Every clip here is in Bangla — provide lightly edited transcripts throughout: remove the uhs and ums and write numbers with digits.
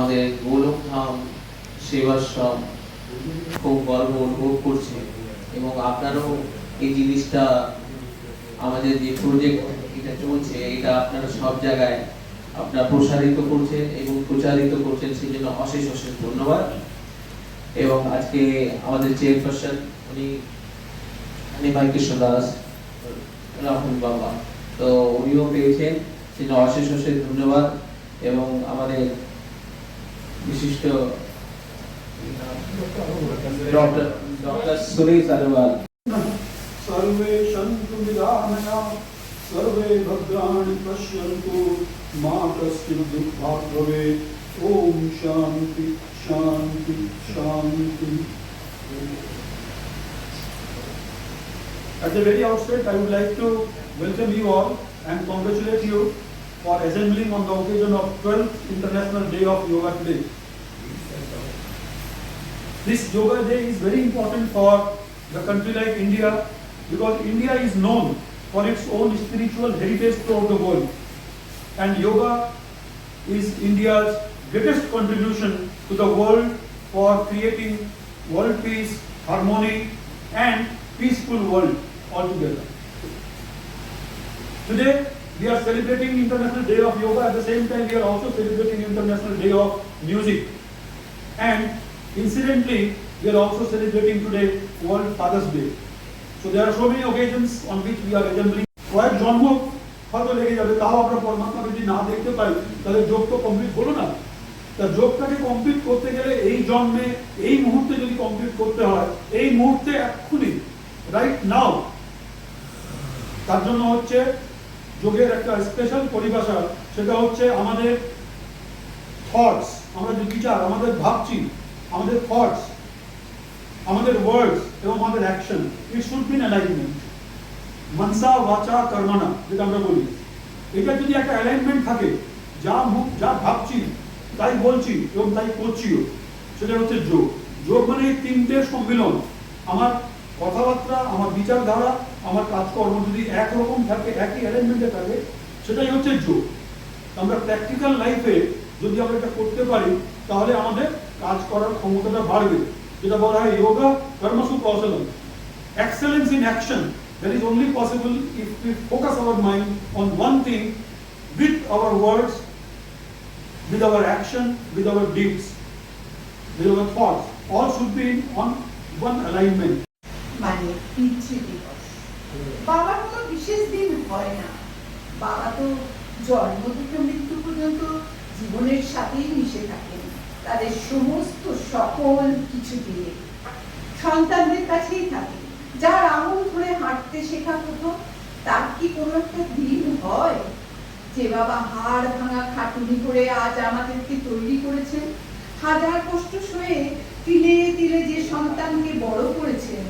আমাদের গোলকধাম সেবাশ্রম খুব গর্ব অনুভব করছে এবং আপনারাও এই জিনিসটা আমাদের যে প্রজেক্ট এটা চলছে এটা আপনারা সব জায়গায় আপনারা প্রসারিত করছেন এবং প্রচারিত করছেন, সেই জন্য অশেষ অশেষ ধন্যবাদ। এবং আজকে আমাদের চেয়ারপারসন উনি নিমাই কৃষ্ণ দাস রাহুল বাবা, তো উনিও পেয়েছেন, সেই জন্য অশেষ অশেষ ধন্যবাদ। এবং আমাদের বিশিষ্ট ডক্টর সুরেশ আগরওয়াল। सर्वे सन्तु निरामया सर्वे भद्राणि पश्यन्तु मा कश्चित् दुःखात् भवेत्। ॐ शान्ति शान्ति शान्ति। At the very outset, I would like to welcome you all and congratulate you for assembling on the occasion of 12th International Day of Yoga today. This Yoga Day is very important for the country like India, because India is known for its own spiritual heritage throughout the world, and yoga is India's greatest contribution to the world for creating world peace, harmony and peaceful world altogether. Today we are celebrating International Day of Yoga. At the same time we are also celebrating International Day of Music, and incidentally we are also celebrating today World Father's Day. So there are so many occasions on which we are assembling. কয়েক জন্ম হয়তো লেগে যাবে, তাও আমরা পরমাত্মাকে যদি না দেখতে পাই তাহলে যোগ তো কমপ্লিট হলো না। তা যোগটাকে কমপ্লিট করতে গেলে এই জন্মে এই মুহূর্তে যদি কমপ্লিট করতে হয়, এই মুহূর্তে এক্ষুনি রাইট নাও, তার জন্য হচ্ছে যোগের একটা স্পেশাল পরিভাষা, সেটা হচ্ছে আমাদের থটস, আমরা যে বিচার, আমাদের ভাবছি, আমাদের থটস, আমাদের ওয়ার্ডস এবং আমাদের action, it should be in alignment. মনসা বাচা কর্মণা যেটা আমরা বলি, এটা যদি একটা অ্যালাইনমেন্ট থাকে, যা ভাবছি তাই বলছি এবং তাই করছিও, সেটা হচ্ছে যোগ। যোগ মানে এই তিনটের সম্মিলন। আমার কথাবার্তা, আমার বিচারধারা, আমার কাজকর্ম যদি একরকম থাকে, একই অ্যালাইনমেন্টে থাকে, সেটাই হচ্ছে যোগ। আমরা প্র্যাকটিক্যাল লাইফে যদি আমরা এটা করতে পারি তাহলে আমাদের কাজ করার ক্ষমতাটা বাড়বে। যেটা বলা হয় যোগা কর্মসু কৌশলম, excellence in action, that is only possible if we focus our mind on one thing with our words, with our action, with our deeds, with our thoughts. All should be on one alignment. মানে পিতৃ দিবস, বাবার কোনো বিশেষ দিন হয় না। বাবা তো জন্ম থেকে মৃত্যু পর্যন্ত জীবনের সাথেই মিশে থাকেন, তাদের সমস্ত সকল কিছু দিয়ে সন্তানদের কাছেই থাকে। যার আঙুল ধরে হাঁটতে শেখা প্রথম, তার কি কোনো একটা দিন হয় যে বাবা হাড় ভাঙা খাটুনি করে আজ আমাদেরকে তৈরি করেছেন, হাজার কষ্ট সয়ে তিলে তিলে যে সন্তানকে বড় করেছেন,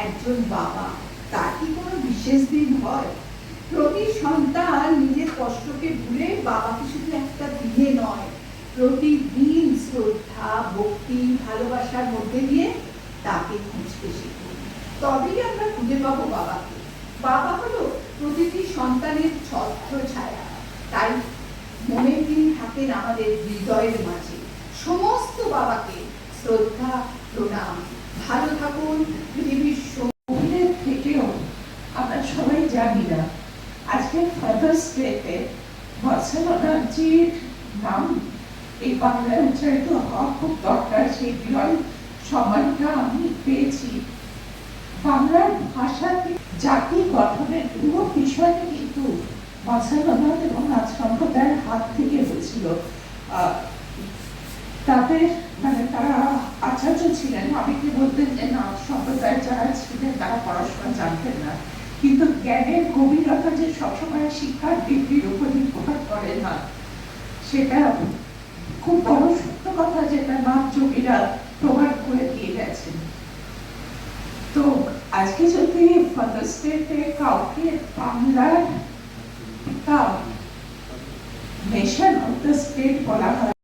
একজন বাবা, তার কি কোনো বিশেষ দিন হয়? প্রতি সন্তান নিজের কষ্টকে ভুলে বাবাকে শুধু একটা দিনে নয়, প্রতিদিন শ্রদ্ধা, ভক্তি, ভালোবাসার মধ্যে দিয়ে তাকে খুঁজতে শিখব, তবেই আমরা খুঁজে পাবো বাবাকে। বাবা হলো প্রতিটি সন্তানের ছত্র ছায়া, তাই মনে তিনি থাকেন আমাদের হৃদয়ের মাঝে। সমস্ত বাবাকে শ্রদ্ধা, প্রণাম। ভালো থাকুন। পৃথিবীর শহীদের থেকেও আমরা সবাই জানি না আজকে ফাদার্স ডেতে বার্সেলোনাজির নাম এই বাংলায় উচ্চারিত হওয়া খুব দরকার। সেই বিরল সম্মানটা আমি পেয়েছি। বাংলার ভাষাকে জাতি গঠনের পুরো বিষয়টা কিন্তু বার্সেলোনা এবং নাচ সম্প্রদায়ের হাত থেকে হয়েছিল। তাদের মানে তারা আচার্য ছিলেন, অনেকে বলতেন যে নাচ সম্প্রদায়ের যারা ছিলেন তারা পড়াশোনা জানতেন না, কিন্তু জ্ঞানের গভীরতা যে সবসময় শিক্ষার ডিগ্রির উপর নির্ভর করে না, সেটা খুব বড় সত্য কথা, যেটা নাচ যোগীরা প্রমাণ করে দিয়ে গেছেন। তো আজকে যদি ফাদার্স ডেতে কাউকে বাংলার নেশন অফ দ্য স্টেট বলা হয়,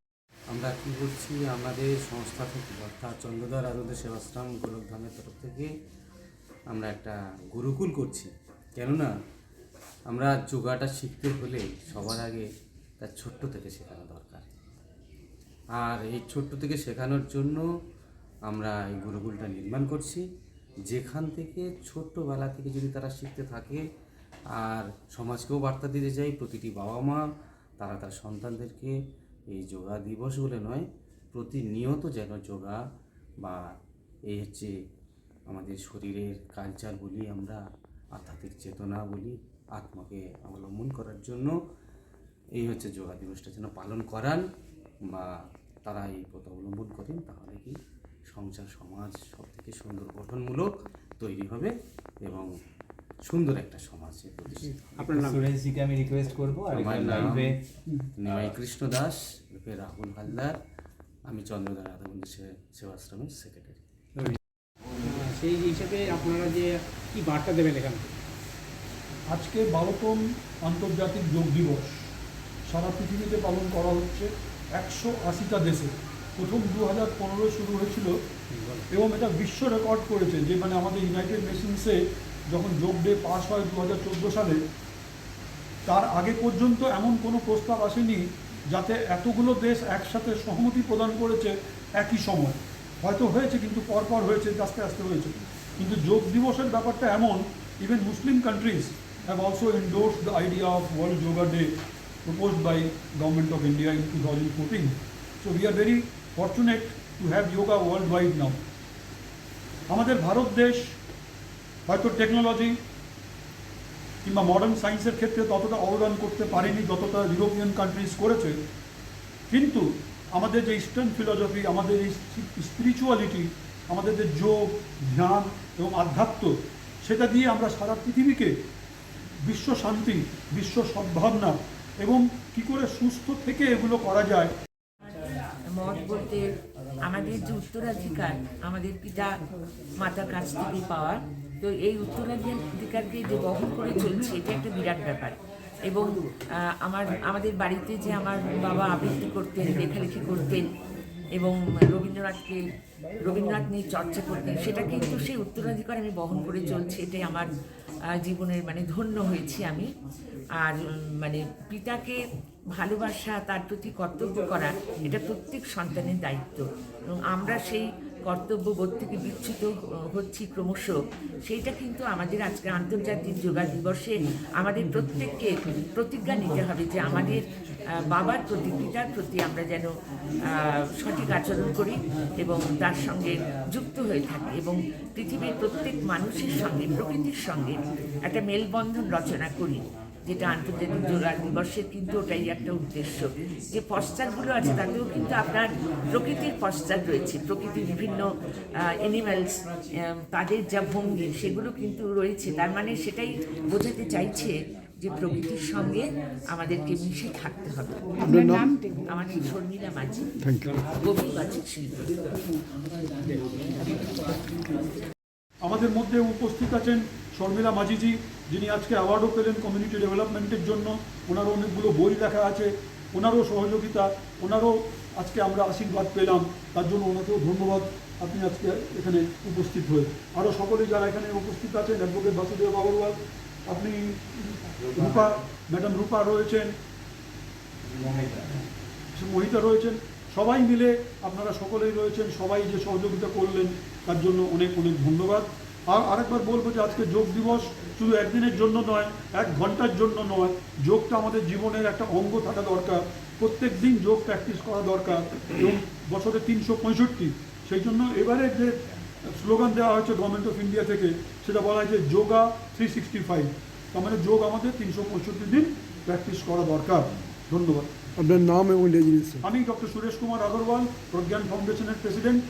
আমরা কী করছি, আমাদের সংস্থা থেকে অর্থাৎ চন্দ্রধর আনন্দ সেবাশ্রম গোলকধামের তরফ থেকে আমরা একটা গুরুকুল করছি। কেননা আমরা যোগাটা শিখতে হলে সবার আগে তার ছোট্ট থেকে শেখানো দরকার। আর এই ছোট্ট থেকে শেখানোর জন্য আমরা এই গুরুকুলটা নির্মাণ করছি, যেখান থেকে ছোট্টবেলা থেকে যদি তারা শিখতে থাকে আর সমাজকেও বার্তা দিতে চাই, প্রতিটি বাবা মা তারা তার সন্তানদেরকে এই যোগা দিবস বলে নয়, প্রতিনিয়ত যেন যোগা বা এই হচ্ছে আমাদের শরীরের কালচার বলি, আমরা আধ্যাত্মিক চেতনা বলি, আত্মাকে অবলম্বন করার জন্য এই হচ্ছে যোগা দিবসটা যেন পালন করান বা তারা এই পথ অবলম্বন করেন, তাহলে কি সংসার সমাজ সব থেকে সুন্দর গঠনমূলক তৈরি হবে এবং সুন্দর একটা সমাজের প্রতিষ্ঠা। আপনার নাম? সুরেশজিকে আমি রিকোয়েস্ট করবো আর আমার এটা নাম লাইভে নিমাই কৃষ্ণ দাস, রূপে রাহুল হালদার, আমি চন্দ্রদা রাধাকুণ্ড সেবাশ্রমের সেক্রেটারি। সেই হিসেবে আপনারা যে কি বার্তা দেবেন এখানে? আজকে 12তম আন্তর্জাতিক যোগ দিবস সারা পৃথিবীতে পালন করা হচ্ছে 180টা দেশে। প্রথম 2015 শুরু হয়েছিল এবং এটা বিশ্ব রেকর্ড করেছে, যে মানে আমাদের ইউনাইটেড নেশনসে যখন যোগ ডে পাস হয় 2014 সালে, তার আগে পর্যন্ত এমন কোনো প্রস্তাব আসেনি যাতে এতগুলো দেশ একসাথে সহমতি প্রদান করেছে একই সময়। হয়তো হয়েছে, কিন্তু পরপর হয়েছে, আস্তে আস্তে হয়েছে। কিন্তু যোগ দিবসের ব্যাপারটা এমন, even Muslim countries have also endorsed the idea of World Yoga Day proposed by Government of India in 2014. So we are very fortunate to have yoga worldwide now. আমাদের ভারত দেশ হয়তো টেকনোলজি কিংবা মডার্ন সায়েন্সের ক্ষেত্রে ততটা অবদান করতে পারেনি যতটা ইউরোপিয়ান কান্ট্রিজ করেছে, কিন্তু আমাদের যে ইস্টার্ন ফিলসফি, আমাদের এই স্পিরিচুয়ালিটি, আমাদের যে যোগ, ধ্যান এবং আধ্যাত্ম, সেটা দিয়ে আমরা সারা পৃথিবীকে বিশ্ব শান্তি, বিশ্ব সদ্ভাবনা এবং কি করে সুস্থ থেকে এগুলো করা যায়। মত বলতে আমাদের যে উত্তরাধিকার আমাদের পিতা মাতার কাছ থেকে পাওয়া, তো এই উত্তরাধিকারকে যে বহন করে চলছে এটা একটা বিরাট ব্যাপার। এবং আমাদের বাড়িতে যে আমার বাবা আবৃত্তি করতেন, লেখালেখি করতেন এবং রবীন্দ্রনাথ নিয়ে চর্চা করতেন, সেটা কিন্তু সেই উত্তরাধিকার আমি বহন করে চলছি। এটাই আমার জীবনের ধন্য হয়েছি আমি। আর পিতাকে ভালোবাসা, তার প্রতি কর্তব্য করা, এটা প্রত্যেক সন্তানের দায়িত্ব। এবং আমরা সেই কর্তব্যবোধ থেকে বিচ্যুত হচ্ছি ক্রমশ, সেইটা কিন্তু আমাদের আজকে আন্তর্জাতিক যোগা দিবসে আমাদের প্রত্যেককে প্রতিজ্ঞা নিতে হবে যে আমাদের বাবার প্রতি, পিতার প্রতি আমরা যেন সঠিক আচরণ করি এবং তার সঙ্গে যুক্ত হয়ে থাকি এবং পৃথিবীর প্রত্যেক মানুষের সঙ্গে, প্রকৃতির সঙ্গে একটা মেলবন্ধন রচনা করি, যেটা আন্তর্জাতিক যোগা দিবসের কিন্তু ওটাই একটা উদ্দেশ্য। যে পশ্চাৎগুলো আছে তাতেও কিন্তু আপনার প্রকৃতির পশ্চাৎ রয়েছে, প্রকৃতির বিভিন্ন অ্যানিম্যালস, তাদের যা ভঙ্গি সেগুলো কিন্তু রয়েছে। তার মানে সেটাই বোঝাতে চাইছে যে প্রকৃতির সঙ্গে আমাদেরকে মিশে থাকতে হবে। আপনার নাম? আমার নাম শর্মিলা মাঝি, গভীর বাচিক শিল্পী। আমাদের মধ্যে উপস্থিত আছেন শর্মিলা মাঝিজি, যিনি আজকে অ্যাওয়ার্ডও পেলেন কমিউনিটি ডেভেলপমেন্টের জন্য। ওনারও অনেকগুলো বই লেখা আছে, ওনারও সহযোগিতা, ওনারও আজকে আমরা আশীর্বাদ পেলাম, তার জন্য ওনাকেও ধন্যবাদ আপনি আজকে এখানে উপস্থিত হয়ে। আরও সকলে যারা এখানে উপস্থিত আছেন, অ্যাডভোকেট বাসুদেব আগরওয়াল, আপনি রূপা, ম্যাডাম রূপা রয়েছেন, মহিতা রয়েছেন, সবাই মিলে আপনারা সকলেই রয়েছেন, সবাই যে সহযোগিতা করলেন তার জন্য অনেক অনেক ধন্যবাদ। আর আরেকবার বলবো যে আজকে যোগ দিবস শুধু একদিনের জন্য নয়, 1 ঘন্টার জন্য নয়, যোগটা আমাদের জীবনের একটা অঙ্গ থাকা দরকার। প্রত্যেক দিন যোগ প্র্যাকটিস করা দরকার এবং বছরে 365। সেই জন্য এবারে যে স্লোগান দেওয়া হয়েছে গভর্নমেন্ট অফ ইন্ডিয়া থেকে, সেটা বলা হয় যে যোগা 365, তার মানে যোগ আমাদের 365 দিন প্র্যাকটিস করা দরকার। ধন্যবাদ। আপনার নাম এবং রেজিস্ট্রেশন? আমি ডক্টর সুরেশ কুমার আগরওয়াল, প্রজ্ঞান ফাউন্ডেশনের প্রেসিডেন্ট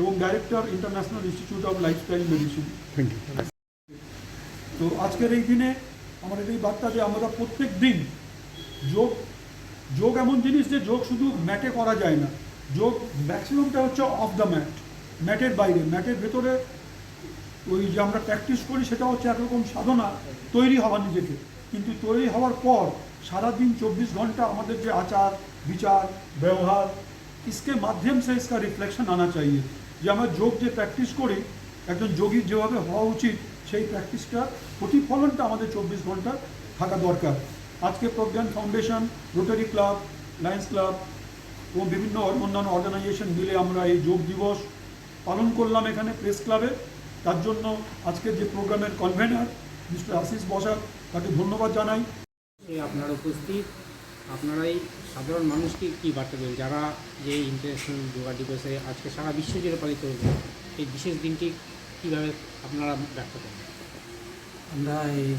এবং director, international institute of lifestyle medicine. Thank you. তো আজকের এই দিনে আমাদের এই বার্তা যে আমরা প্রত্যেক দিন যোগ এমন জিনিস যে যোগ শুধু ম্যাটে করা যায় না, যোগ ম্যাক্সিমামটা হচ্ছে অফ দ্য ম্যাট, ম্যাটের বাইরে। ম্যাটের ভেতরে ওই যে আমরা প্র্যাকটিস করি সেটা হচ্ছে একরকম সাধনা, তৈরি হওয়া নিজেকে। কিন্তু তৈরি হওয়ার পর সারাদিন 24 घंटा আমাদের যে আচার বিচার ব্যবহার, इसके माध्यम से इसका रिफ्लेक्शन आना चाहिए। যে আমরা যোগ যে প্র্যাকটিস করি, একজন যোগীর যেভাবে হওয়া উচিত, সেই প্র্যাকটিসটা প্রতিফলনটা আমাদের 24 ঘন্টা থাকা দরকার। আজকে Pragyan foundation, rotary club, Lions club এবং বিভিন্ন অন্যান্য অর্গানাইজেশন মিলে আমরা এই যোগ দিবস পালন করলাম এখানে প্রেস ক্লাবে। তার জন্য আজকের যে প্রোগ্রামের কনভেনার মিস্টার আশিস বসাক, তাকে ধন্যবাদ জানাই। আপনারা উপস্থিত, আপনারাই সাধারণ মানুষকে কী বার্তা দেবেন যারা যে ইন্টারন্যাশনাল যোগা দিবসে আজকে সারা বিশ্ব জুড়ে পালিত হচ্ছে, এই বিশেষ দিনটি কীভাবে আপনারা ব্যাখ্যা করেন? আমরা এই